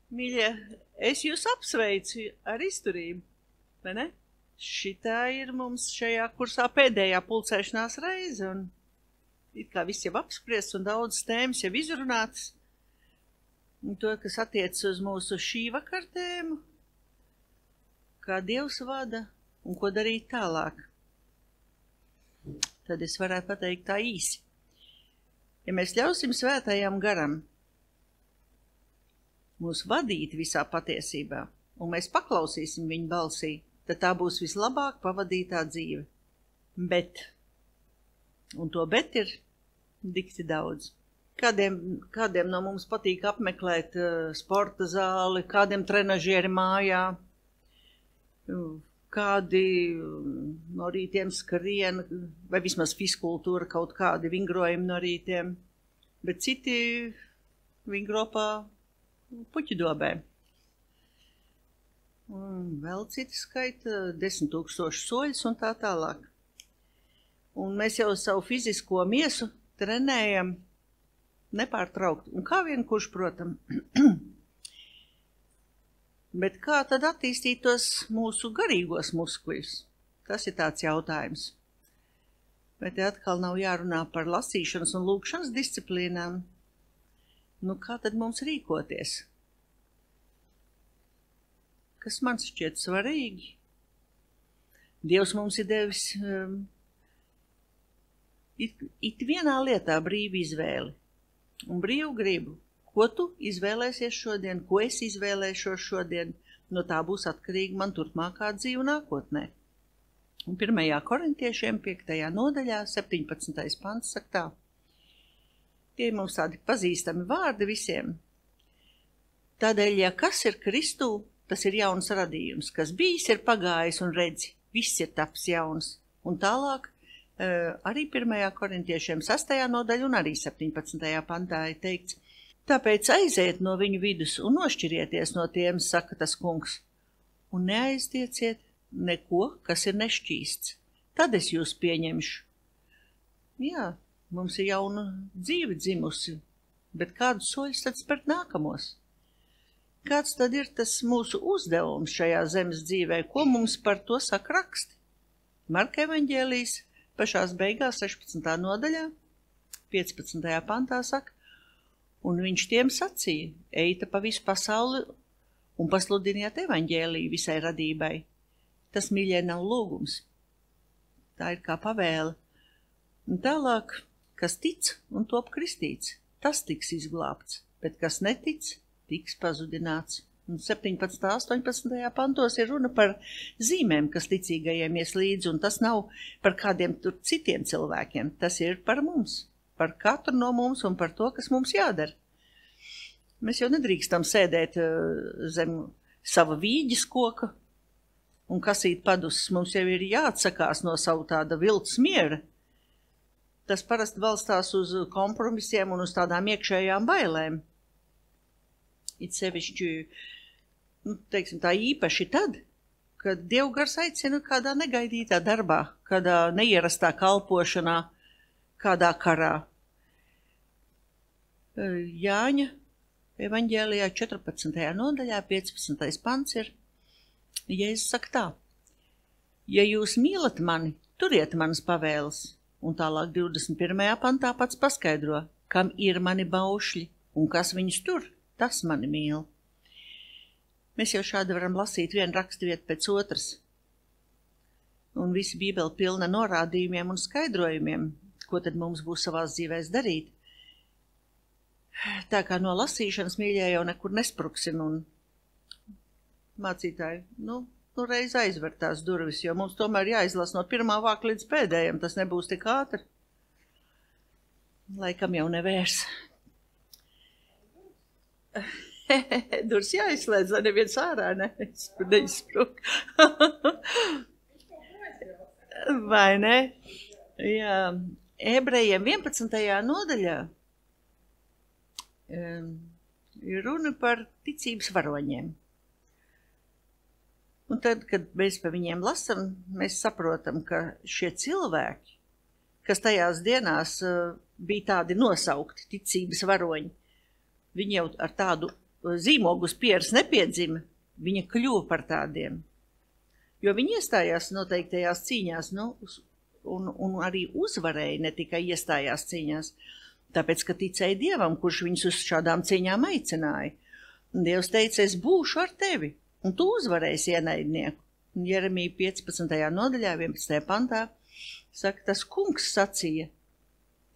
Mīļie, es jūs apsveicu ar izturību, vai ne? Šitā ir mums šajā kursā pēdējā pulcēšanās reize, un it kā viss jau apspriests un daudz tēmas jau izrunātas. Un to, kas attiecas uz mūsu šī vakar tēmu, kā Dievs vada un ko darīt tālāk. Tad es varētu pateikt tā īsi. Ja mēs ļausim svētajam garam mūs vadīt visā patiesībā, un mēs paklausīsim viņu balsī, tad tā būs vislabāk pavadītā dzīve. Bet, un to bet ir dikti daudz. Kādiem no mums patīk apmeklēt sporta zāli, kādiem trenažieri mājā, kādi no rītiem skrien, vai vismaz fiskultūra kaut kādi vingrojumi no rītiem, bet citi vingro pa puķidobē. Un vēl citi skaita 10 000 soļus un tā tālāk. Un mēs jau savu fizisko miesu trenējam nepārtraukti. Un kā vien kurš, protam. Bet kā tad attīstītos mūsu garīgos muskuļus? Tas ir tāds jautājums. Vai te atkal nav jārunā par lasīšanas un lūkšanas disciplīnām? Nu, kā tad mums rīkoties? Kas man šķiet svarīgi? Dievs mums ir devis it vienā lietā brīvu izvēli un brīvu gribu. Ko tu izvēlēsies šodien, ko es izvēlēšos šodien, no tā būs atkarīga man turpmākā dzīve nākotnē. Un 1. Korintiešiem 5. nodaļā 17. pants saka tā. Tie ir mums tādi pazīstami vārdi visiem. Tādēļ, ja kas ir Kristū, tas ir jauns radījums, kas bijis ir pagājis un redzi, viss ir taps jauns. Un tālāk arī 1. Korintiešiem 6. nodaļa un arī 17. pantā ir teikts. Tāpēc aiziet no viņu vidus un nošķirieties no tiem, saka tas kungs, un neaiztieciet neko, kas ir nešķīsts. Tad es jūs pieņemšu. Jā, mums ir jauna dzīve dzimusi, bet kādus soļus tad spērt nākamos? Kāds tad ir tas mūsu uzdevums šajā zemes dzīvē? Ko mums par to saka raksti? Marka evaņģēlijs pašās beigās 16. nodaļā, 15. pantā saka, un viņš tiem sacīja, eita pa visu pasauli un pasludiniet evaņģēliju visai radībai. Tas, mīļie, nav lūgums. Tā ir kā pavēle. Un tālāk, kas tic un top kristīts, tas tiks izglābts, bet kas netic, tiks pazudināts. Un 17. 18. pantos ir runa par zīmēm, kas ticīgajiem ies līdzi, un tas nav par kādiem tur citiem cilvēkiem. Tas ir par mums. Par katru no mums un par to, kas mums jādara. Mēs jau nedrīkstam sēdēt zem sava vīģes koka un kasīt padus. Mums jau ir jāatsakās no savu tāda viltus miera. Tas parasti balstās uz kompromisiem un uz tādām iekšējām bailēm. It sevišķi, teiksim tā īpaši tad, kad Dievgars aicina kādā negaidītā darbā, kādā neierastā kalpošanā, kādā karā. Jāņa evaņģēlijā 14. nodaļā 15. pants ir, Jēzus saka tā, ja jūs mīlat mani, turiet manas pavēles, un tālāk 21. pantā pats paskaidro, kam ir mani baušļi, un kas viņus tur, tas mani mīl. Mēs jau šādi varam lasīt vienu raksturvietu pēc otras, un visa Bībele pilna norādījumiem un skaidrojumiem, ko tad mums būs savās dzīvēs darīt. Tā kā no lasīšanas, mīļie, jau nekur nespruksim, un mācītāji, reiz aizver tās durvis, jo mums tomēr jāizlas no 1. vāka līdz pēdējiem, tas nebūs tik ātri. Laikam jau nevērs. Durs jāizslēdz, lai neviens ārā neizspruk. Vai ne? Jā. Ebrejiem 11. nodaļā ir runa par ticības varoņiem. Un tad, kad mēs pa viņiem lasam, mēs saprotam, ka šie cilvēki, kas tajās dienās bija tādi nosaukti ticības varoņi, viņi jau ar tādu zīmogus pieras nepiedzima, viņa kļuva par tādiem. Jo viņi iestājās noteiktajās cīņās, un arī uzvarēja, ne tikai iestājās cīņās, tāpēc, ka ticēja Dievam, kurš viņus uz šādām cīņām aicināja. Un Dievs teica, es būšu ar tevi, un tu uzvarēsi ienaidnieku. Un Jeremija 15. nodaļā, 11. pantā, saka, tas kungs sacīja,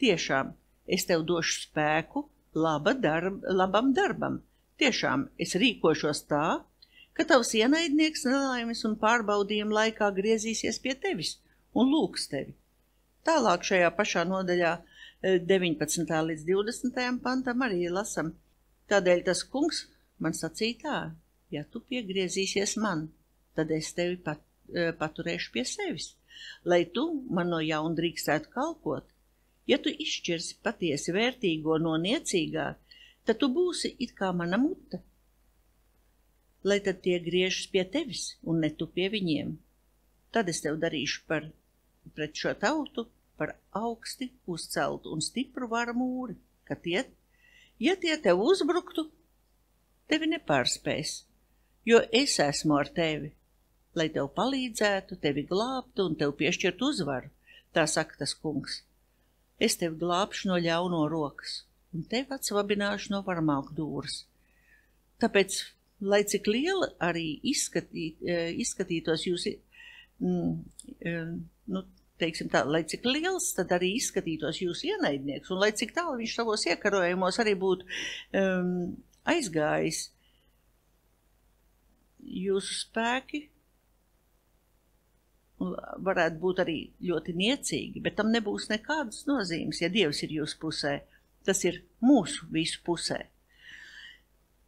tiešām, es tev došu spēku labam darbam. Tiešām, es rīkošos tā, ka tavs ienaidnieks nelaimes un pārbaudījuma laikā griezīsies pie tevis un lūgs tevi. Tālāk šajā pašā nodaļā 19. līdz 20. pantam arī lasam. Tādēļ tas kungs man sacīja tā, ja tu piegriezīsies man, tad es tevi paturēšu pie sevis, lai tu man no jauna drīkstētu kalpot. Ja tu izšķirsi patiesi vērtīgo no niecīgā, tad tu būsi it kā mana mute. Lai tad tie griežas pie tevis un ne tu pie viņiem. Tad es tev darīšu pret šo tautu par augsti uzceltu un stipru varu mūri, ka ja tie tev uzbruktu, tevi nepārspēs, jo es esmu ar tevi, lai tev palīdzētu, tevi glābtu un tev piešķirtu uzvaru, tā saka tas kungs. Es tevi glābšu no ļauno rokas un tevi atsvabināšu no varmāku dūras. Tāpēc, lai cik liela arī izskatītos jūs, teiksim tā, lai cik liels tad arī izskatītos jūs ienaidnieks, un lai cik tālu viņš savos iekarojumos arī būtu aizgājis, jūsu spēki varētu būt arī ļoti niecīgi, bet tam nebūs nekādas nozīmes, ja Dievs ir jūsu pusē. Tas ir mūsu visu pusē.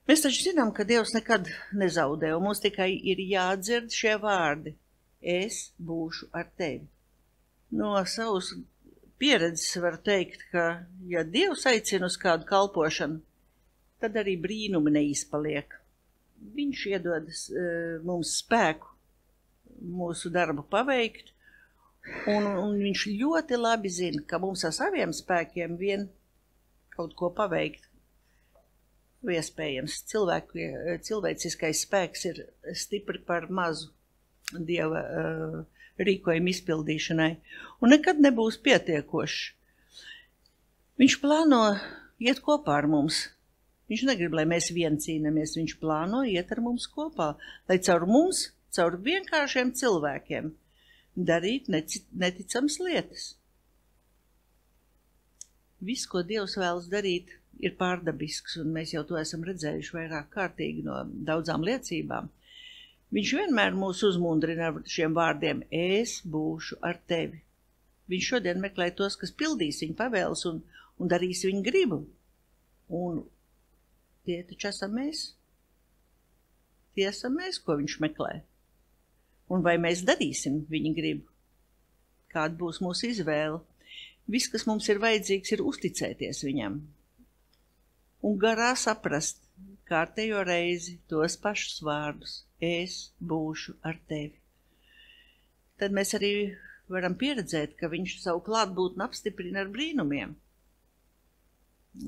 Mēs taču zinām, ka Dievs nekad nezaudē, un mums tikai ir jādzird šie vārdi. Es būšu ar tevi. No savas pieredzes var teikt, ka, ja Dievs aicina uz kādu kalpošanu, tad arī brīnumi neizpaliek. Viņš iedod mums spēku mūsu darbu paveikt, un viņš ļoti labi zina, ka mums ar saviem spēkiem vien kaut ko paveikt. Iespējams, cilvēciskais spēks ir stipri par mazu Dieva rīkojumu izpildīšanai, un nekad nebūs pietiekošs. Viņš plāno iet kopā ar mums. Viņš negrib, lai mēs vien cīnamies, viņš plāno iet ar mums kopā, lai caur mums, caur vienkāršiem cilvēkiem, darīt neticams lietas. Viss, ko Dievs vēlas darīt, ir pārdabisks, un mēs jau to esam redzējuši vairāk kārtīgi no daudzām liecībām. Viņš vienmēr mūs uzmundrina ar šiem vārdiem, es būšu ar tevi. Viņš šodien meklē tos, kas pildīs viņa pavēles un darīs viņa gribu. Un tie taču esam mēs. Tie esam mēs, ko viņš meklē. Un vai mēs darīsim viņa gribu? Kāda būs mūsu izvēle? Viss, kas mums ir vajadzīgs, ir uzticēties viņam. Un garā saprast kārtējo reizi tos pašus vārdus. Es būšu ar tevi. Tad mēs arī varam pieredzēt, ka viņš savu klātbūtni apstiprina ar brīnumiem.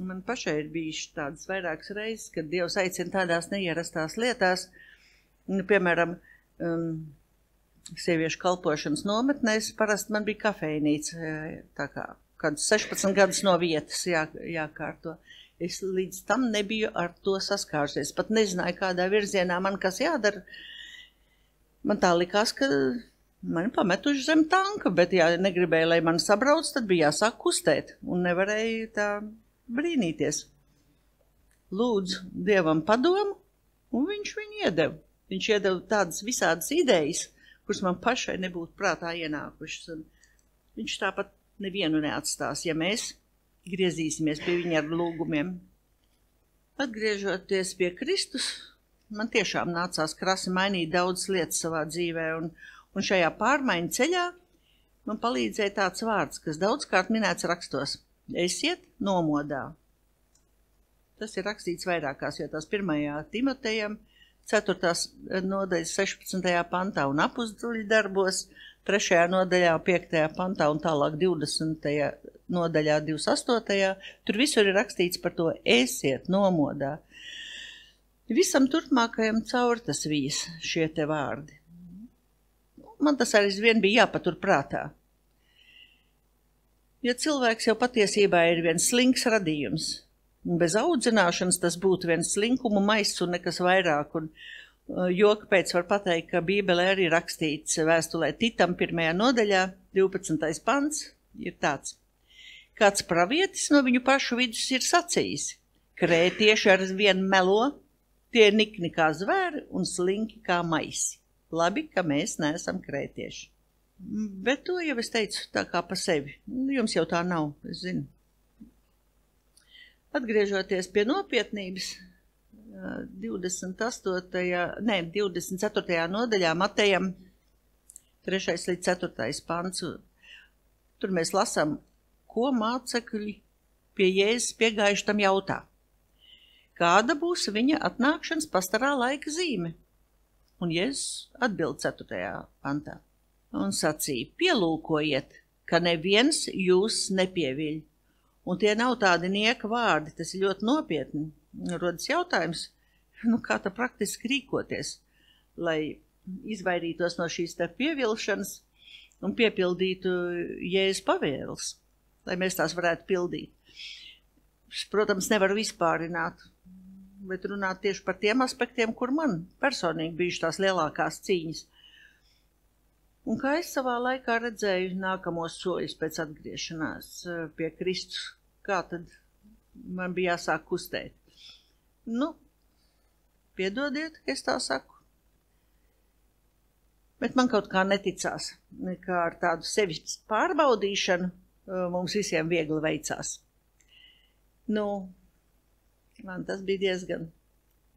Man pašai ir bijuši tādas vairākas reizes, kad Dievs aicina tādās neierastās lietās, piemēram, sieviešu kalpošanas nometnēs, parasti man bija kafejnīca, tā kā kāds 16 gadus no vietas jākārto. Es līdz tam nebiju ar to saskārusies, pat nezināju, kādā virzienā man kas jādara. Man tā likās, ka mani pametuši zem tanka, bet ja negribēju, lai mani sabrauc, tad bija jāsāk kustēt, un nevarēju tā brīnīties. Lūdzu Dievam padomu, un viņš viņu iedeva. Viņš iedeva tādas visādas idejas, kuras man pašai nebūtu prātā ienākušas. Un viņš tāpat nevienu neatstās, ja mēs griezīsimies pie viņa ar lūgumiem. Atgriežoties pie Kristus, man tiešām nācās krasi mainīt daudzas lietas savā dzīvē, un šajā pārmaiņu ceļā man palīdzēja tāds vārds, kas daudzkārt minēts rakstos. Esiet nomodā. Tas ir rakstīts vairākās vietās, 1. Timotejam, 4. nodaļas 16. pantā un apustuļu darbos, 3. nodaļā 5. pantā un tālāk 20. nodaļā 28. Tur visur ir rakstīts par to esiet nomodā. Visam turpmākajam caur tas vijas šie te vārdi. Man tas arī vien bija jāpatur prātā. Jo cilvēks jau patiesībā ir viens slinks radījums. Un bez audzināšanas tas būtu viens slinkumu maiss un nekas vairāk. Un joka pēc var pateikt, ka Bībelē arī rakstīts vēstulē Titam 1. nodaļā, 12. pants, ir tāds. Kāds pravietis no viņu pašu vidus ir sacījis. Krētieši ar vien melo, tie ir nikni kā zvēri un slinki kā maisi. Labi, ka mēs neesam krētieši. Bet to jau es teicu tā kā pa sevi. Jums jau tā nav, es zinu. Atgriežoties pie nopietnības, 24. nodaļā Matejam 3. līdz 4. pants. Tur mēs lasām, ko mācekļi pie Jēzus piegājuši tam jautā. Kāda būs viņa atnākšanas pastarā laika zīme? Un Jēzus atbild 4. pantā. Un sacīja, pielūkojiet, ka neviens jūs nepieviļ. Un tie nav tādi nieka vārdi, tas ir ļoti nopietni. Rodas jautājums, kā tā praktiski rīkoties, lai izvairītos no šīs te pievilšanas un piepildītu Jēzus pavēles, lai mēs tās varētu pildīt. Protams, nevaru vispārināt, bet runāt tieši par tiem aspektiem, kur man personīgi bijuši tās lielākās cīņas. Un kā es savā laikā redzēju nākamos soļus pēc atgriešanās pie Kristus, kā tad man bija jāsāk kustēt. Piedodiet, ka es tā saku. Bet man kaut kā neticās, kā ar tādu sevis pārbaudīšanu mums visiem viegli veicās. Man tas bija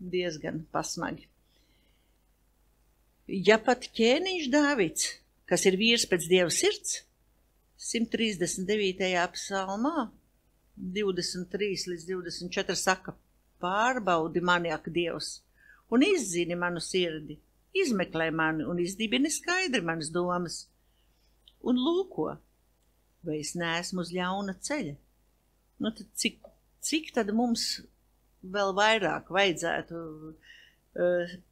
diezgan pasmagi. Ja pat ķēniņš Dāvids, kas ir vīrs pēc Dieva sirds, 139. psalmā, 23 līdz 24 saka, pārbaudi mani, ak Dievs, un izzini manu sirdi, izmeklē mani un izdibini skaidri manas domas. Un lūko, vai es neesmu uz ļauna ceļa? Tad cik tad mums vēl vairāk vajadzētu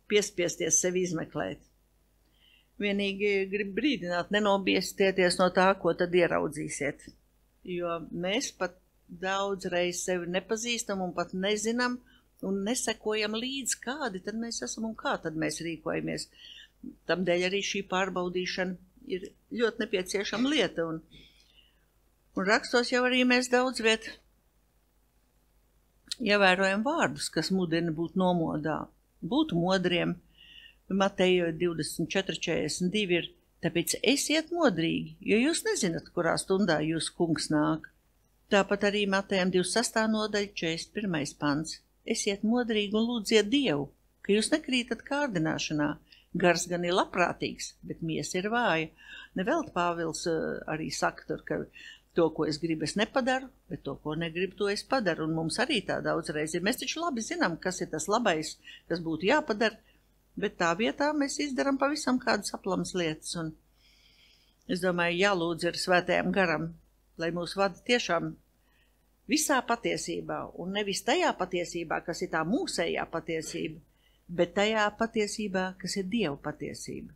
piespiesties sevi izmeklēt? Vienīgi grib brīdināt, nenobiestieties no tā, ko tad ieraudzīsiet. Jo mēs pat daudz reiz sevi nepazīstam un pat nezinām un nesekojam līdz, kādi tad mēs esam un kā tad mēs rīkojamies. Tamdēļ arī šī pārbaudīšana ir ļoti nepieciešama lieta. Un rakstos jau arī mēs daudz viet ievērojam vārdus, kas mudina būt nomodā, būt modriem. Mateja 24:42 ir, tāpēc esiet modrīgi, jo jūs nezināt, kurā stundā jūsu kungs nāk. Tāpat arī Matejam 26. nodaļa 41. pants. Esiet modrīgi un lūdziet Dievu, ka jūs nekrītat kārdināšanā. Gars gan ir labprātīgs, bet miesa ir vāja. Nevelti Pāvils arī saka tur, ka to, ko es gribu, es nepadaru, bet to, ko negribu, to es padaru. Un mums arī tā daudzreiz ir. Mēs taču labi zinām, kas ir tas labais, kas būtu jāpadara, bet tā vietā mēs izdaram pavisam kādas aplamas lietas. Un es domāju, jālūdz ir svētajam garam, lai mūs vada tiešām visā patiesībā, un nevis tajā patiesībā, kas ir tā mūsējā patiesība, bet tajā patiesībā, kas ir Dieva patiesība.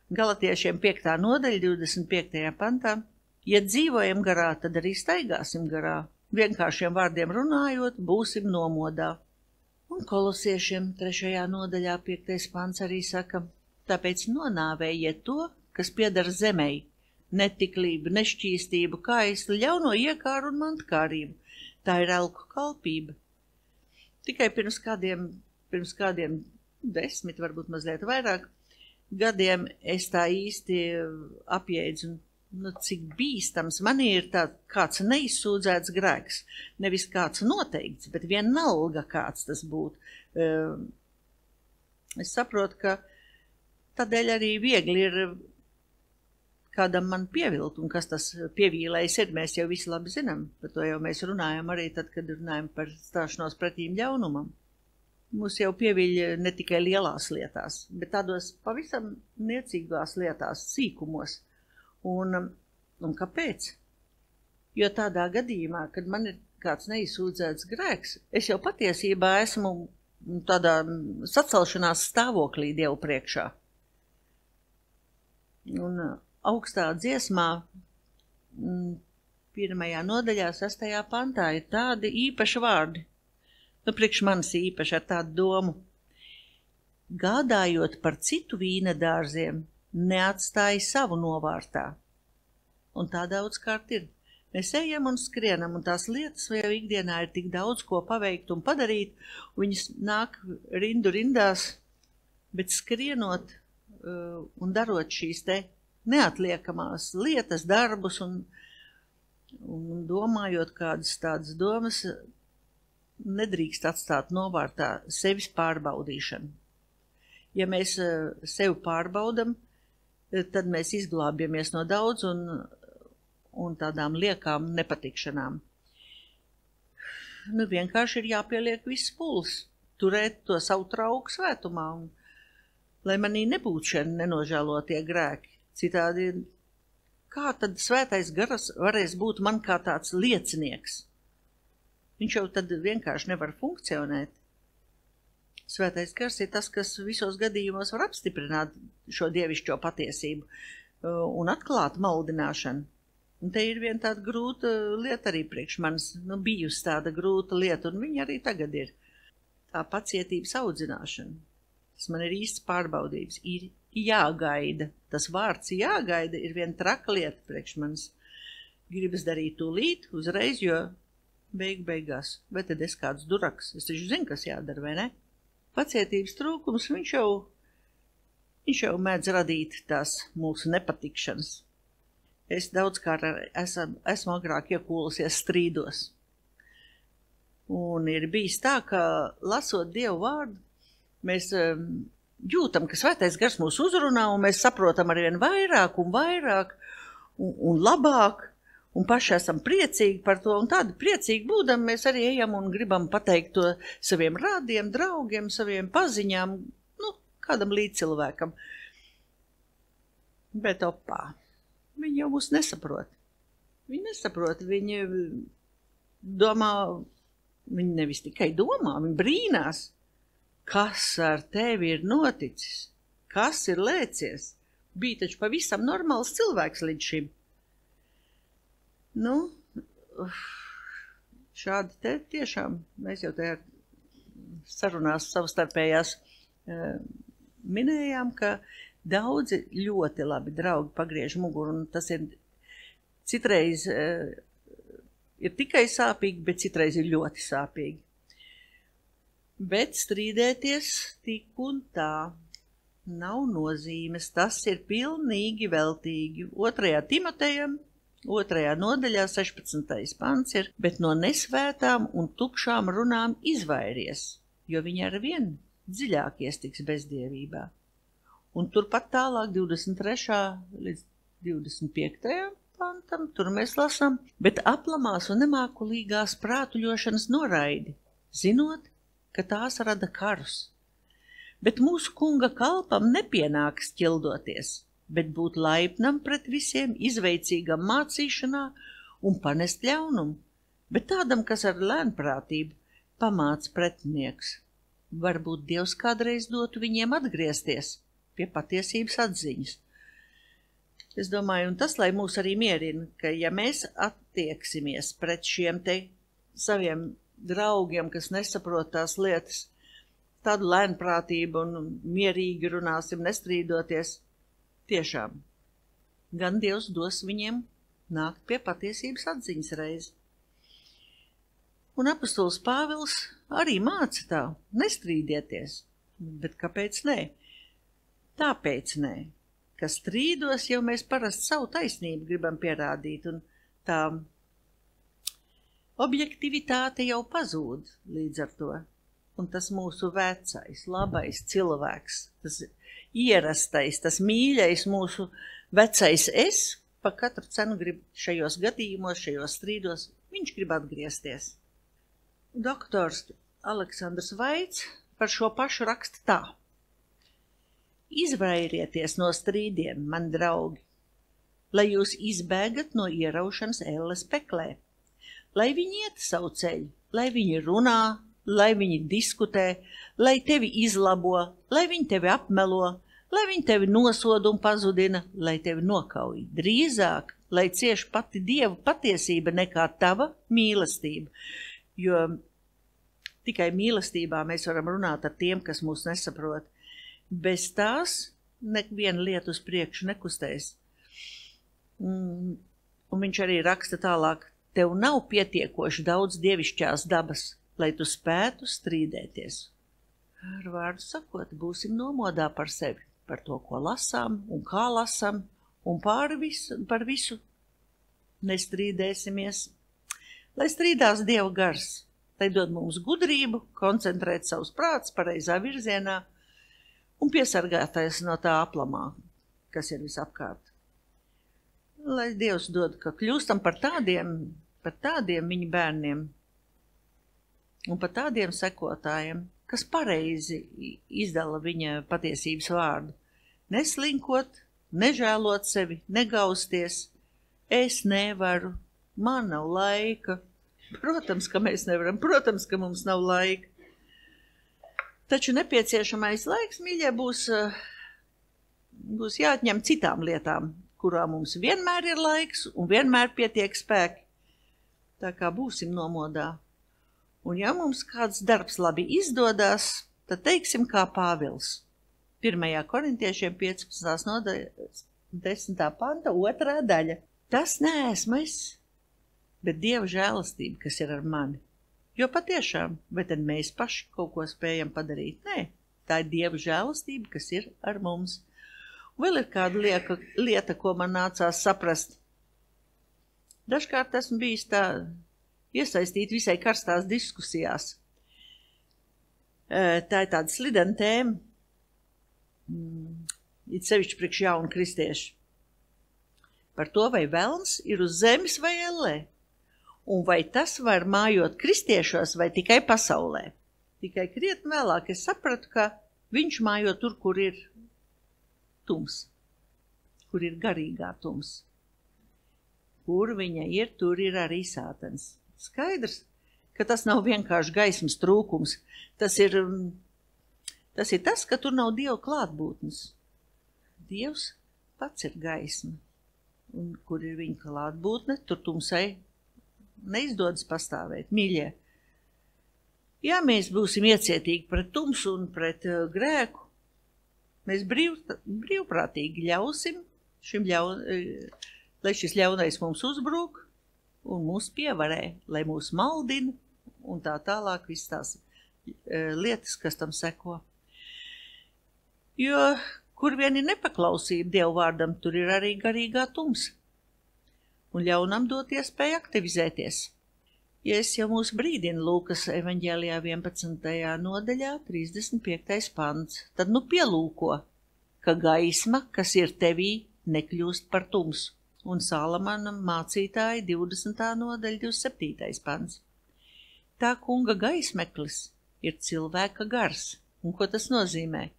Galatiešiem 5. nodaļa, 25. pantā. Ja dzīvojam garā, tad arī staigāsim garā. Vienkāršiem vārdiem runājot, būsim nomodā. Un kolosiešiem 3. nodaļā 5. pants arī saka, tāpēc nonāvējiet to, kas piedara zemei, netiklību, nešķīstību, kaisli, ļauno iekāru un mantkārību. Tā ir elku kalpība. Tikai pirms kādiem 10, varbūt mazliet vairāk gadiem es tā īsti apjēdzu, cik bīstams manī ir tā kāds neizsūdzēts grēks. Nevis kāds noteikts, bet vienalga kāds tas būtu. Es saprotu, ka tādēļ arī viegli ir kādam man pievilt, un kas tas pievīlējs ir, mēs jau visi labi zinām. Par to jau mēs runājam arī tad, kad runājam par stāšanos pretīm ļaunumam. Mūs jau pieviļ ne tikai lielās lietās, bet tādos pavisam niecīgās lietās, sīkumos. Un kāpēc? Jo tādā gadījumā, kad man ir kāds neizsūdzēts grēks, es jau patiesībā esmu tādā sacelšanās stāvoklī Dievu priekšā. Un augstā dziesmā, 1. nodaļā, 6. pantā, ir tādi īpaši vārdi. Priekš manis īpaši ar tādu domu. Gādājot par citu vīna dārziem, neatstāja savu novārtā. Un tā daudzkārt ir. Mēs ejam un skrienam, un tās lietas jau ikdienā ir tik daudz ko paveikt un padarīt, un viņas nāk rindu rindās, bet skrienot un darot šīs te neatliekamās lietas, darbus un domājot kādas tādas domas, nedrīkst atstāt novārtā sevis pārbaudīšanu. Ja mēs sevi pārbaudam, tad mēs izglābjamies no daudz un tādām liekām nepatikšanām. Vienkārši ir jāpieliek viss puls, turēt to savu trauku svētumā, un, lai manī nebūtu šie nenožēlotie grēki. Citādi, kā tad svētais gars varēs būt man kā tāds liecinieks? Viņš jau tad vienkārši nevar funkcionēt. Svētais gars ir tas, kas visos gadījumos var apstiprināt šo dievišķo patiesību un atklāt maldināšanu. Un te ir viena tāda grūta lieta arī priekš manis, bijusi tāda grūta lieta, un viņa arī tagad ir. Tā pacietības audzināšana. Tas man ir īsts pārbaudības. Ir jāgaida. Tas vārds jāgaida ir viena traka lieta priekš manis. Gribas darīt tūlīt, uzreiz, jo beigās. Vai tad es kāds duraks? Es taču zinu, kas jādara, vai ne? Pacietības trūkums, viņš jau mēdz radīt tās mūsu nepatikšanas. Es daudzkārt esmu agrāk iekūlusies strīdos. Un ir bijis tā, ka lasot Dievu vārdu, mēs jūtam, ka svētais gars mūs uzrunā, un mēs saprotam arvien vairāk un labāk, un paši esam priecīgi par to, un tādi priecīgi būdam, mēs arī ejam un gribam pateikt to saviem rādiem, draugiem, saviem paziņām, kādam līdzcilvēkam. Bet viņi jau mūs nesaprot. Viņi nesaprot, viņi domā, viņi nevis tikai domā, viņi brīnās, kas ar tevi ir noticis, kas ir lēcies. Bija taču pavisam normāls cilvēks līdz šim. Šādi te tiešām, mēs jau tajā sarunās savstarpējās minējām, ka daudzi ļoti labi draugi pagriež muguru, un tas ir citreiz ir tikai sāpīgi, bet citreiz ir ļoti sāpīgi. Bet strīdēties tik un tā nav nozīmes, tas ir pilnīgi veltīgi. 2. Timotejam 2. nodaļā 16. pants ir, bet no nesvētām un tukšām runām izvairies, jo viņi arvien dziļāk iestiks bezdievībā. Un turpat tālāk 23. līdz 25. pantam, tur mēs lasām, bet aplamās un nemākulīgās prātuļošanas noraidi, zinot, ka tās rada karus. Bet mūsu kunga kalpam nepienākas ķildoties, bet būt laipnam pret visiem, izveicīgam mācīšanā un panest ļaunumu, bet tādam, kas ar lēnprātību pamāc pretinieks. Varbūt Dievs kādreiz dotu viņiem atgriezties pie patiesības atziņas. Es domāju, un tas, lai mūs arī mierina, ka ja mēs attieksimies pret šiem te saviem draugiem, kas nesaprot tās lietas, tādu lēnprātību un mierīgi runāsim, nestrīdoties, tiešām, gan Dievs dos viņiem nākt pie patiesības atziņas reizi. Un apostols Pāvils arī māca tā, nestrīdieties, bet kāpēc nē? Tāpēc nē, ka strīdos jau mēs parasti savu taisnību gribam pierādīt, un tā objektivitāte jau pazūd līdz ar to. Un tas mūsu vecais, labais cilvēks, tas ierastais, tas mīļais mūsu vecais es, pa katru cenu grib šajos gadījumos, šajos strīdos, viņš grib atgriezties. Doktors Aleksandrs Vaits par šo pašu raksta tā. Izvairieties no strīdiem, man draugi, lai jūs izbēgat no ieraušanas elles peklē, lai viņi iet savu ceļu, lai viņi runā, lai viņi diskutē, lai tevi izlabo, lai viņi tevi apmelo, lai viņi tevi nosoda un pazudina, lai tevi nokauj. Drīzāk, lai cieš pati Dieva patiesība nekā tava mīlestība. Jo tikai mīlestībā mēs varam runāt ar tiem, kas mūs nesaprot. Bez tās neviena lieta uz priekšu nekustēs. Un viņš arī raksta tālāk, tev nav pietiekoši daudz dievišķās dabas, lai tu spētu strīdēties. Ar vārdu sakot, būsim nomodā par sevi, par to, ko lasām un kā lasām, un par visu nestrīdēsimies. Lai strīdās Dieva gars, lai dod mums gudrību, koncentrēt savus prātus pareizā virzienā un piesargāties no tā aplamā, kas ir visapkārt. Lai Dievs dod, ka kļūstam par tādiem viņa bērniem un par tādiem sekotājiem, kas pareizi izdala viņa patiesības vārdu. Neslinkot, nežēlot sevi, negausties, es nevaru, man nav laika. Protams, ka mēs nevaram, protams, ka mums nav laika. Taču nepieciešamais laiks, mīļie, būs jāatņem citām lietām, kurām mums vienmēr ir laiks un vienmēr pietiek spēki. Tā kā būsim nomodā. Un ja mums kāds darbs labi izdodās, tad teiksim kā Pāvils. 1. Korintiešiem 15. nodaļas 10. panta 2. daļa. Tas neesmu es, bet Dieva žēlastība, kas ir ar mani. Jo patiešām, vai tad mēs paši kaut ko spējam padarīt? Nē, tā ir Dieva žēlastība, kas ir ar mums. Vēl ir kāda lieta, ko man nācās saprast. Dažkārt esmu bijis tā iesaistīt visai karstās diskusijās. Tā ir tāda slidena tēma, it sevišķi priekš jaunu kristiešu. Par to, vai velns ir uz zemes vai ellē, un vai tas var mājot kristiešos vai tikai pasaulē. Tikai krietni vēlāk es sapratu, ka viņš mājo tur, kur ir tums, kur ir garīgā tums. Kur viņa ir, tur ir arī sātans. Skaidrs, ka tas nav vienkārši gaismas trūkums. Tas ir tas, ka tur nav Dieva klātbūtnes. Dievs pats ir gaisma. Un kur ir viņa klātbūtne, tur tumsai neizdodas pastāvēt. Mīļie, ja mēs būsim iecietīgi pret tumsu un pret grēku, mēs brīvprātīgi ļausim lai šis ļaunais mums uzbrūk un mūs pievarē, lai mūs maldina un tā tālāk viss tās lietas, kas tam seko. Jo, kur vien ir nepaklausība Dievu vārdam, tur ir arī garīgā tumsa. Un ļaunam dot iespēju aktivizēties. Ja es jau mūs brīdinu Lūkas evaņģēlijā 11. nodaļā, 35. pants, tad nu pielūko, ka gaisma, kas ir tevī, nekļūst par tumsu. Un Salamanam mācītāji 20. nodaļa, 27. pants. Tā kunga gaismeklis ir cilvēka gars. Un ko tas nozīmē?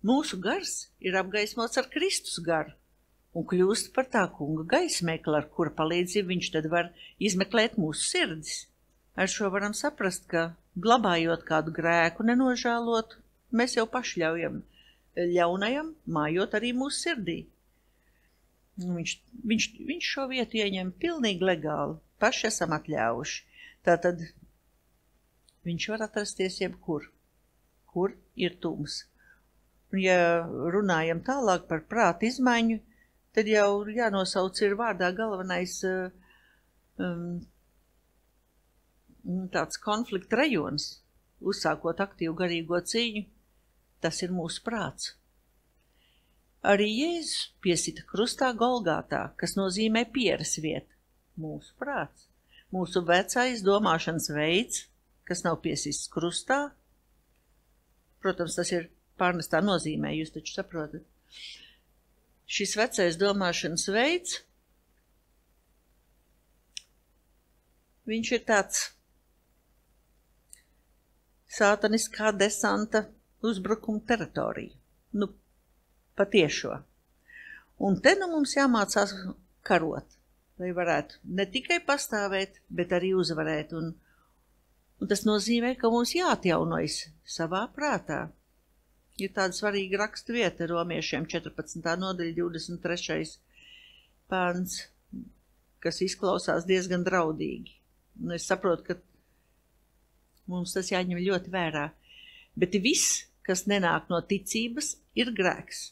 Mūsu gars ir apgaismots ar Kristus garu un kļūst par tā kunga gaismekli, ar kura palīdzību viņš tad var izmeklēt mūsu sirdis. Ar šo varam saprast, ka glabājot kādu grēku nenožēlot, mēs jau paši ļaujam ļaunajam mājot arī mūsu sirdī. Viņš šo vietu ieņem pilnīgi legāli, paši esam atļaujuši. Tātad viņš var atrasties jebkur, kur ir tums. Un ja runājam tālāk par prāta izmaiņu, tad jau jānosauc ir vārdā galvenais tāds konflikta rajons, uzsākot aktīvu garīgo cīņu, tas ir mūsu prāts. Arī Jēzus piesita krustā Golgātā, kas nozīmē pieres vieta, mūsu prāts. Mūsu vecais domāšanas veids, kas nav piesists krustā, protams, tas ir pārnestā nozīmē, jūs taču saprotat. Šis vecais domāšanas veids, viņš ir tāds sātaniskā desanta uzbrukuma teritorija. Nu, patiešo. Un te nu mums jāmācās karot, lai varētu ne tikai pastāvēt, bet arī uzvarēt. Un Un tas nozīmē, ka mums jāatjaunojas savā prātā. Ir tāda svarīga rakstvieta romiešiem 14. nodaļa 23. pants, kas izklausās diezgan draudīgi. Un es saprotu, ka mums tas jāņem ļoti vērā. Bet viss, kas nenāk no ticības, ir grēks.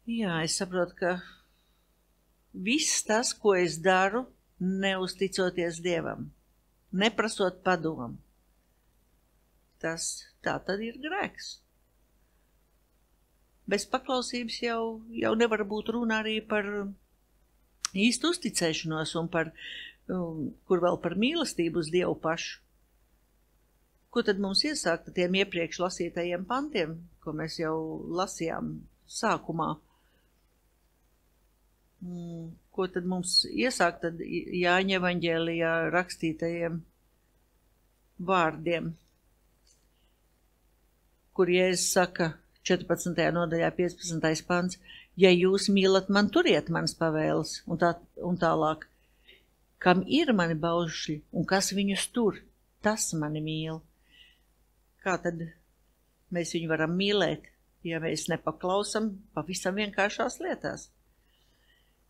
Jā, es saprotu, ka viss tas, ko es daru, neusticoties Dievam, neprasot padomu, tas tā tad ir grēks. Bez paklausības jau nevar būt runa arī par īstu uzticēšanos un par, kur vēl par mīlestību uz Dievu pašu. Ko tad mums iesākt ar tiem iepriekš lasītajiem pantiem, ko mēs jau lasījām sākumā? Ko tad mums iesākt tad Jāņa evaņģēlijā rakstītajiem vārdiem, kur Jēzus saka 14. nodaļā 15. pants, ja jūs mīlat man, turiet manas pavēles, un tālāk, kam ir mani baušļi un kas viņus tur, tas mani mīl. Kā tad mēs viņu varam mīlēt, ja mēs nepaklausam pavisam vienkāršās lietās?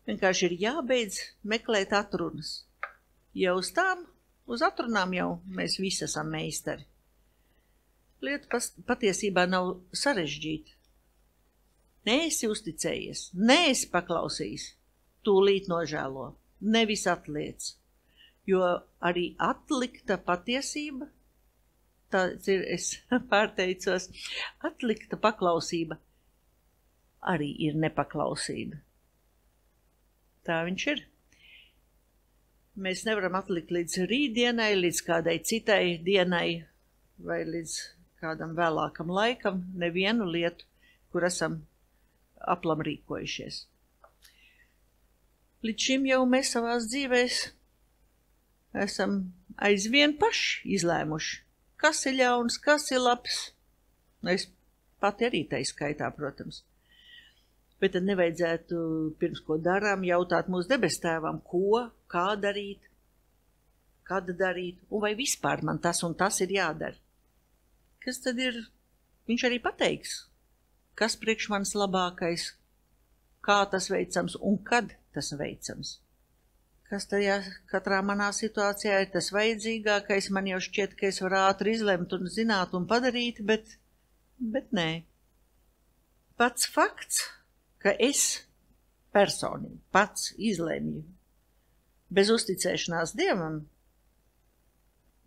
Vienkārši ir jābeidz meklēt atrunas. Ja uz atrunām jau mēs visi esam meistari. Lieta patiesībā nav sarežģīta. Neesi uzticējies, neesi paklausījis, tūlīt nožēlo, nevis atliec. Jo arī atlikta patiesība, tāds ir, es pārteicos, atlikta paklausība arī ir nepaklausība. Tā viņš ir. Mēs nevaram atlikt līdz rītdienai, līdz kādai citai dienai vai līdz kādam vēlākam laikam nevienu lietu, kur esam aplam rīkojušies. Līdz šim jau mēs savās dzīvēs esam aizvien paši izlēmuši, kas ir ļauns, kas ir labs. Es pati arī tai skaitā, protams. Bet tad nevajadzētu pirms ko darām jautāt mūsu debestēvam, ko, kā darīt, kad darīt, un vai vispār man tas un tas ir jādara. Kas tad ir, viņš arī pateiks, kas priekš manis labākais, kā tas veicams un kad tas veicams. Kas tajā katrā manā situācijā ir tas vajadzīgākais, man jau šķiet, ka es varu ātri izlemt un zināt un padarīt, bet nē. Pats fakts, ka es personīgi pats izlemju bez uzticēšanās Dievam,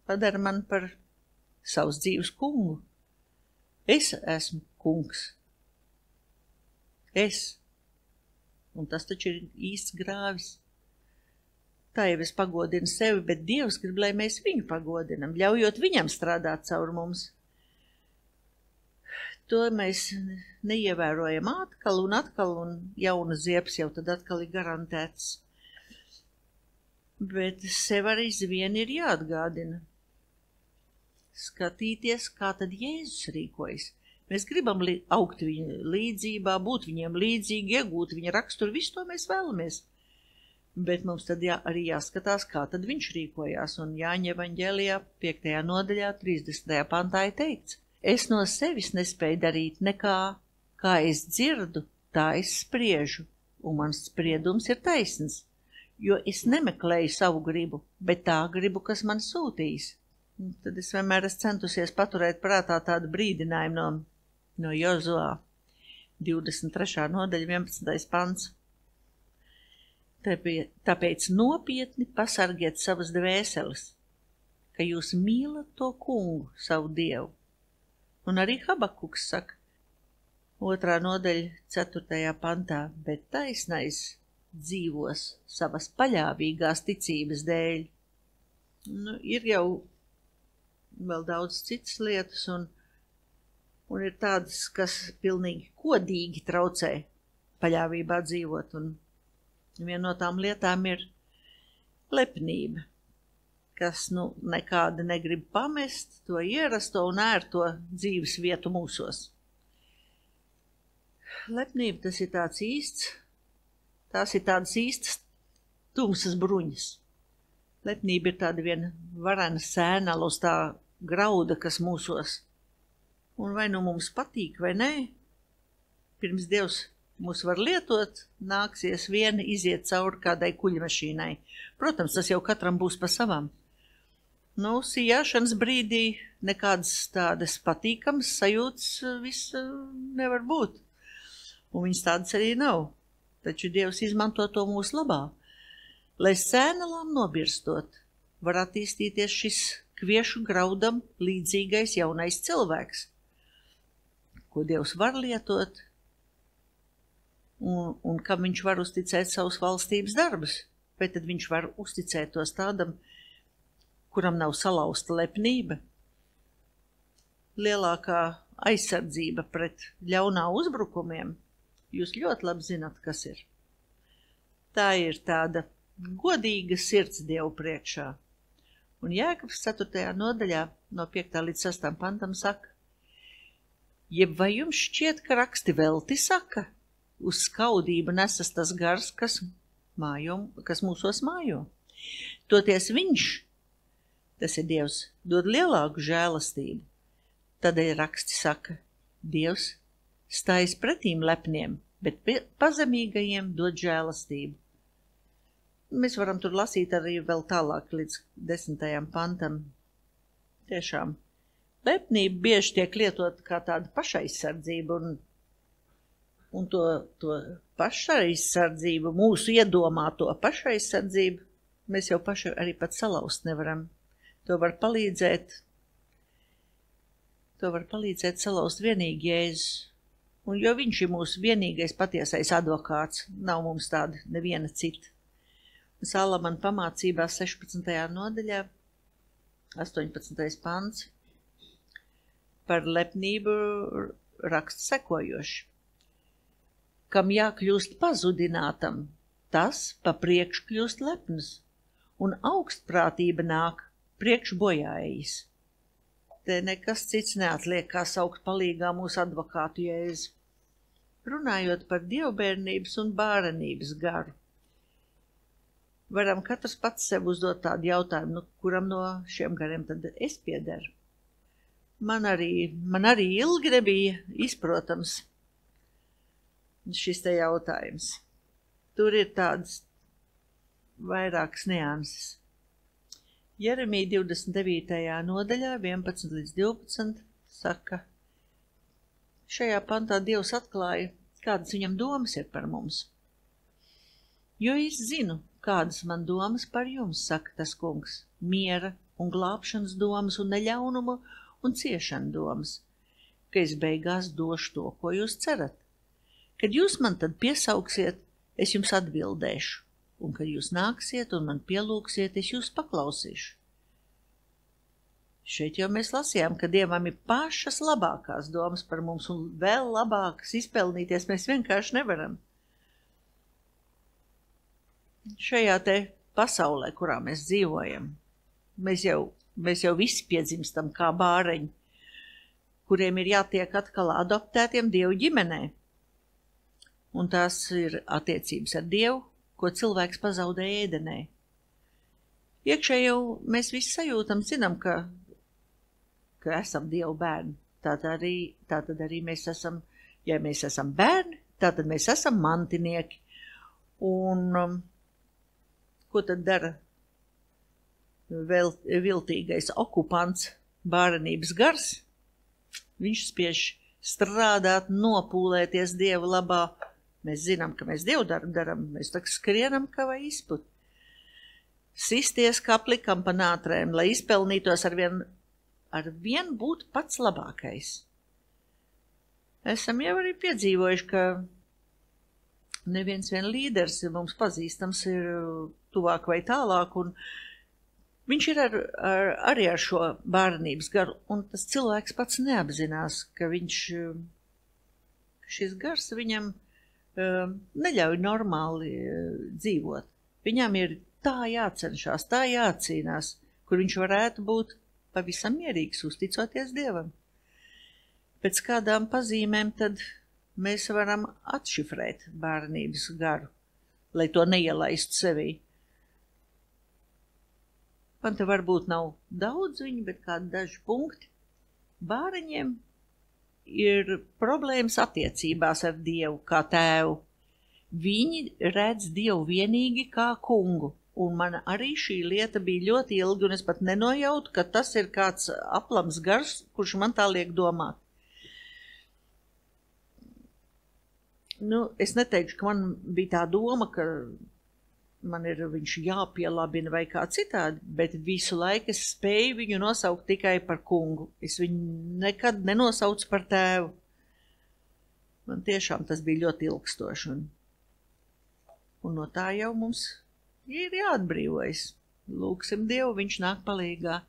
padara man par savas dzīves kungu. Es esmu kungs. Un tas taču ir īsts grāvis. Tā jau es pagodinu sevi, bet Dievs grib, lai mēs viņu pagodinam, ļaujot viņam strādāt caur mums. To mēs neievērojam atkal, un jaunas ziepes jau tad atkal ir garantēts. Bet sev arī vien ir jāatgādina. Skatīties, kā tad Jēzus rīkojas. Mēs gribam augt viņa līdzībā, būt viņiem līdzīgi, iegūt viņa raksturu, visu to mēs vēlamies. Bet mums tad arī jāskatās, kā tad viņš rīkojās, un Jāņa evaņģēlijā 5. nodaļā 30. pantā ir teikts. Es no sevis nespēju darīt nekā, kā es dzirdu, tā es spriežu, un mans spriedums ir taisns, jo es nemeklēju savu gribu, bet tā gribu, kas man sūtīs. Tad es vienmēr esmu centusies paturēt prātā tādu brīdinājumu no Jozuā 23. nodaļa 11. pants. Tāpēc nopietni pasargiet savas dvēseles, ka jūs mīlat to kungu, savu Dievu. Un arī Habakuks saka, 2. nodaļa 4. pantā, bet taisnais dzīvos savas paļāvīgās ticības dēļ. Ir jau vēl daudz citas lietas, un ir tādas, kas pilnīgi kodīgi traucē paļāvībā dzīvot, un viena no tām lietām ir lepnība, kas nekādi negrib pamest to ierasto un ērto dzīves vietu mūsos. Lepnība tas ir tās ir tādas īstas tumsas bruņas. Lepnība ir tāda viena varena sēnala uz tā grauda, kas mūsos. Un vai nu mums patīk vai nē, pirms Dievs mūs var lietot, nāksies viena iziet cauri kādai kuļmašīnai. Protams, tas jau katram būs pa savam. Nu, sijāšanas brīdī nekādas tādas patīkamas sajūtas viss nevar būt. Un viņas tādas arī nav. Taču Dievs izmanto to mūsu labā. Lai sēnalām nobirstot, var attīstīties šis kviešu graudam līdzīgais jaunais cilvēks, ko Dievs var lietot un kam viņš var uzticēt savus valstības darbus. Vai tad viņš var uzticēt tos tādam, kuram nav salauzta lepnība? Lielākā aizsardzība pret ļaunā uzbrukumiem, jūs ļoti labi zināt, kas ir. Tā ir tāda godīga sirds Dievu priekšā. Un Jēkabs 4. nodaļā no 5. līdz 6. pantam saka: Jeb vai jums šķiet, ka raksti velti saka, uz skaudību nesas tas gars, kas mūsos mājo? Toties viņš, tas ir Dievs, dod lielāku žēlastību. Tādēļ raksti saka: Dievs stājas pretīm lepniem, bet pazemīgajiem dod žēlastību. Mēs varam tur lasīt arī vēl tālāk līdz 10. pantam. Tiešām, lepnība bieži tiek lietot kā tāda pašaizsardzība, un to pašaizsardzību, mūsu iedomāto pašaizsardzību, mēs jau paši arī pat salauzt nevaram. To var palīdzēt salauzt vienīgi Jēzus. Un jo viņš ir mūsu vienīgais patiesais advokāts, nav mums tāda neviena cita. Salamana pamācībā 16. nodaļā, 18. pants, par lepnību raksts sekojoši. Kam jākļūst pazudinātam, tas pa priekš kļūst lepns, un augstprātība nāk priekš bojājis. Te nekas cits neatliek, kā saukt palīgā mūsu advokātu Jēzu. Runājot par dievbērnības un bārenības garu, varam katrs pats sev uzdot tādu jautājumu, kuram no šiem gariem tad es piederu. Man arī ilgi nebija izprotams šis te jautājums. Tur ir tādas vairākas nianses. Jeremija 29. nodaļā 11 līdz 12 saka: Šajā pantā Dievs atklāja, kādas viņam domas ir par mums. Jo es zinu, kādas man domas par jums, saka tas kungs, miera un glābšanas domas un neļaunuma un ciešana domas, ka es beigās došu to, ko jūs cerat. Kad jūs man tad piesauksiet, es jums atbildēšu, un kad jūs nāksiet un man pielūksiet, es jūs paklausīšu. Šeit jau mēs lasījām, ka Dievam ir pašas labākās domas par mums, un vēl labākas izpelnīties mēs vienkārši nevaram. Šajā te pasaulē, kurā mēs dzīvojam, mēs jau visi piedzimstam kā bāreņi, kuriem ir jātiek atkal adoptētiem Dievu ģimenē. Un tās ir attiecības ar Dievu, ko cilvēks pazaudēja ēdenē. Iekšē jau mēs visi sajūtam, zinām, ka esam Dievu bērni. Tātad arī mēs esam, ja mēs esam bērni, tātad mēs esam mantinieki. Un ko tad dara viltīgais okupants, bārenības gars? Viņš spiež strādāt, nopūlēties Dieva labā. Mēs zinām, ka mēs Dievu darbu daram, mēs tak skrienam kā vai izput. Sisties kā plikam pa nātrēm, lai izpelnītos ar vien būt pats labākais. Esam jau arī piedzīvojuši, ka neviens vien līderis mums pazīstams ir tuvāk vai tālāk, un viņš ir arī ar šo bērnības garu, un tas cilvēks pats neapzinās, ka šis gars viņam neļauj normāli dzīvot. Viņam ir tā jācenšās, tā jācīnās, kur viņš varētu būt pavisam mierīgs, uzticoties Dievam. Pēc kādām pazīmēm tad mēs varam atšifrēt bērnības garu, lai to neielaistu sevī. man te varbūt nav daudz viņu, bet kādi daži punkti. Bāreņiem ir problēmas attiecībās ar Dievu kā tēvu. Viņi redz Dievu vienīgi kā kungu, un man arī šī lieta bija ļoti ilgi, un es pat nenojautu, ka tas ir kāds aplams gars, kurš man tā liek domāt. Nu, es neteikšu, ka man bija tā doma, ka man ir viņš jāpielabina vai kā citādi, bet visu laiku es spēju viņu nosaukt tikai par kungu. Es viņu nekad nenosaucu par tēvu. Man tiešām tas bija ļoti ilgstoši. Un no tā jau mums ir jāatbrīvojas. Lūksim Dievu, viņš nāk palīgā.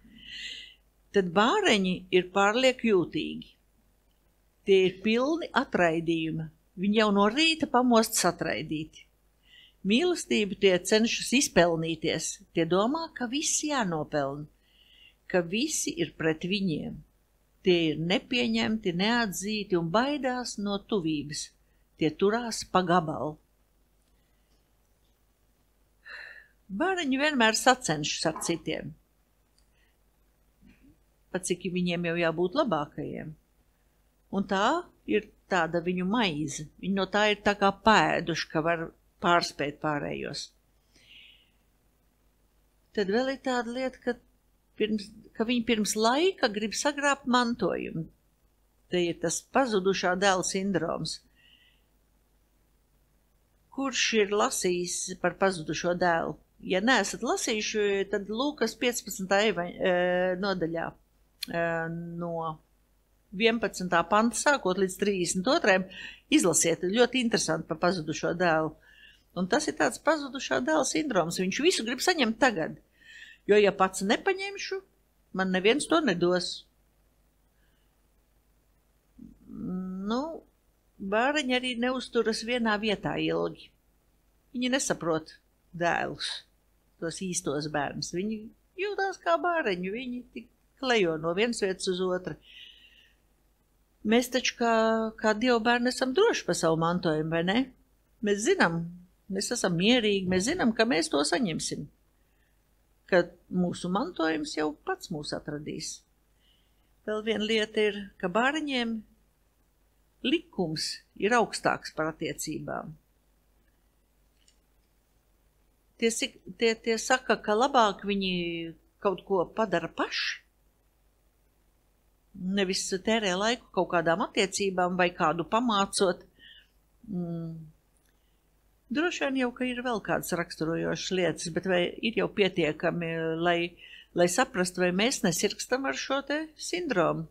Tad bāreņi ir pārlieku jūtīgi. Tie ir pilni atraidījuma. Viņi jau no rīta pamostas atraidīti. Mīlestību tie cenšas izpelnīties. Tie domā, ka visi jānopelna, ka visi ir pret viņiem. Tie ir nepieņemti, neatzīti un baidās no tuvības. Tie turās pa gabalu. Bāreņi vienmēr sacenšas ar citiem. Pat cik viņiem jau jābūt labākajiem. Un tā ir tāda viņu maize. Viņi no tā ir tā kā pēduši, ka var pārspēt pārējos. Tad vēl ir tāda lieta, ka viņi pirms laika grib sagrābt mantojumu. Te ir tas pazudušā dēla sindroms. Kurš ir lasījis par pazudušo dēlu? Ja neesat lasījuši, tad Lūkas 15. nodaļā no 11. panta sākot līdz 32. izlasiet, ļoti interesanti par pazudušo dēlu. Un tas ir tāds pazudušā dēla sindroms. Viņš visu grib saņemt tagad. Jo, ja pats nepaņemšu, man neviens to nedos. Nu, bāreņi arī neusturas vienā vietā ilgi. Viņi nesaprot dēlus, tos īstos bērnus. Viņi jūtās kā bāreņi, viņi tik klejo no vienas vietas uz otru. Mēs taču kā Dieva bērni esam droši par savu mantojumu, vai ne? Mēs zinām, mēs esam mierīgi, mēs zinām, ka mēs to saņemsim, ka mūsu mantojums jau pats mūs atradīs. Vēl viena lieta ir, ka bāreņiem likums ir augstāks par attiecībām. Tie saka, ka labāk viņi kaut ko padara paši, nevis tērē laiku kaut kādām attiecībām vai kādu pamācot. Droši vien jau, ka ir vēl kādas raksturojošas lietas, bet vai ir jau pietiekami, lai saprastu, vai mēs nesirkstam ar šo te sindromu.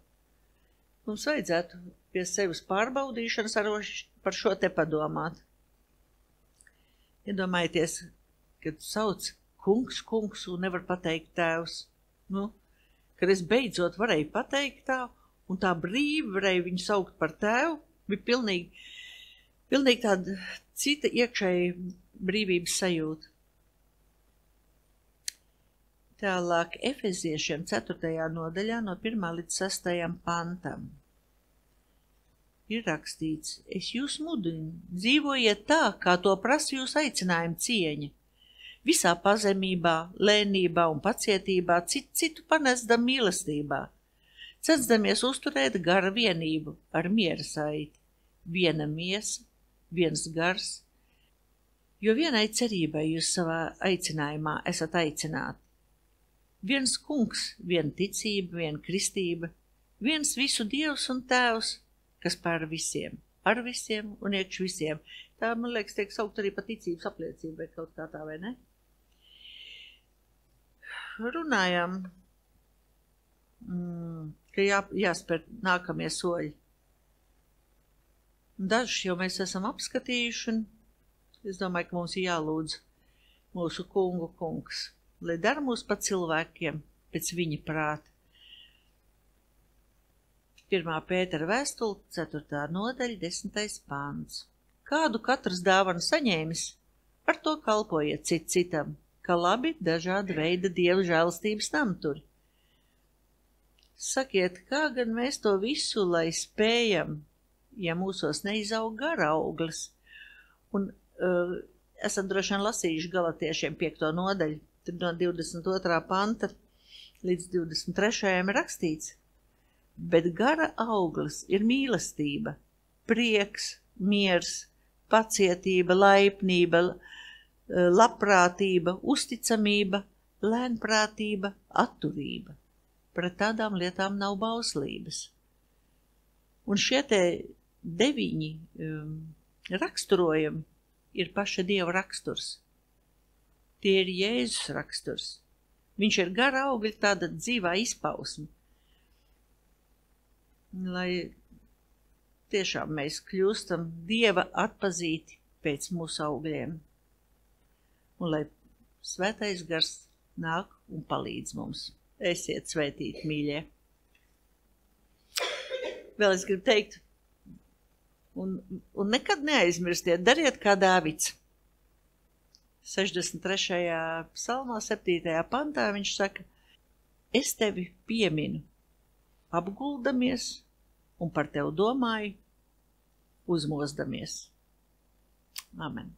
Mums vajadzētu pie sevis pārbaudīšanas par šo te padomāt. Iedomājieties, kad sauc kungs un nevar pateikt tēvs. Nu, kad es beidzot varēju pateikt tā, un tā brīvi varēju viņu saukt par tēvu, bija pilnīgi tāda cita iekšēja brīvības sajūta. Tālāk Efeziešiem 4. nodaļā no 1. līdz 6. pantam. Ir rakstīts, es jūs mudinu, dzīvojiet tā, kā to prasa jūs aicinājuma cieņa. Visā pazemībā, lēnībā un pacietībā citu panesdam mīlestībā. Censdamies uzturēt gara vienību ar miera saiti. Viena miesa, viens gars, jo vienai cerībai jūs savā aicinājumā esat aicināti. Viens kungs, viena ticība, viena kristība, viens visu Dievs un Tēvs, kas pār visiem, ar visiem un iekš visiem. Tā, man liekas, tiek saukt arī par ticības apliecību vai kaut kā tā, vai ne? Runājam, ka jāspēr nākamie soļi. Dažus jau mēs esam apskatījuši, un es domāju, ka mums ir jālūdz mūsu kungs, lai dara mūs pa cilvēkiem pēc viņa prāta. 1. Pētera vēstule, 4. nodaļa, 10. pants. Kādu katrs dāvanu saņēmis, ar to kalpojiet citam, ka labi dažāda veida Dieva žēlastības namturi. Sakiet, kā gan mēs to visu, lai spējam, ja mūsos neizaug gara auglis? Un esam droši vien lasījuši Galatiešiem 5. nodaļu, Tad no 22. panta līdz 23. rakstīts, bet gara auglis ir mīlestība, prieks, miers, pacietība, laipnība, labprātība, uzticamība, lēnprātība, atturība. Pret tādām lietām nav bauslības. Un šie te 9 raksturojumi ir paša Dieva raksturs. Tie ir Jēzus raksturs. Viņš ir gara augļa tāda dzīvā izpausme. Lai tiešām mēs kļūstam Dieva atpazīti pēc mūsu augļiem. Un lai svētais gars nāk un palīdz mums. Esiet svētīti, mīļie. Vēl es gribu teikt, un nekad neaizmirstiet, dariet kā Dāvids. 63. psalmā, 7. pantā viņš saka, es tevi pieminu, apguldamies un par tevi domāju, uzmosdamies. Amen.